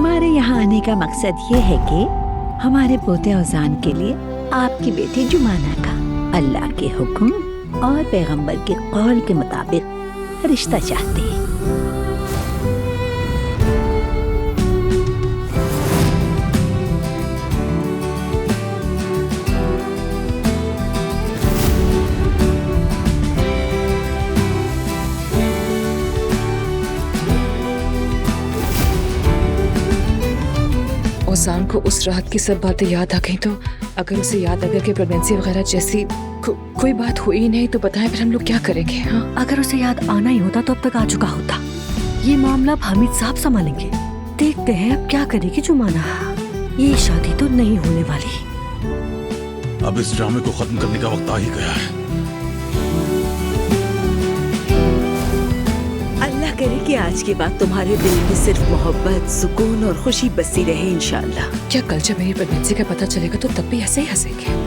हमारे यहाँ आने का मकसद ये है कि हमारे पोते औजान के लिए आपकी बेटी जुमाना का अल्लाह के हुक्म और पैगंबर के कौल के मुताबिक रिश्ता चाहते हैं। औजान को उस रात की सब बातें याद आ गई तो अगर उसे याद आ गया कि प्रेगनेंसी वगैरह जैसी कोई बात हुई ही नहीं तो बताएं फिर हम लोग क्या करेंगे। हाँ, अगर उसे याद आना ही होता तो अब तक आ चुका होता। ये मामला अब हामिद साहब संभालेंगे। देखते हैं अब क्या करेगी जुमाना। ये शादी तो नहीं होने वाली। अब इस ड्रामे को खत्म करने का वक्त आ ही गया है। अल्लाह करे कि आज के बाद तुम्हारे दिल में सिर्फ मोहब्बत, सुकून और खुशी बसी रहे इंशाअल्लाह। क्या कल जब मेरी प्रेगनेंसी का पता चलेगा तो तब भी ऐसे ही हंसेंगे?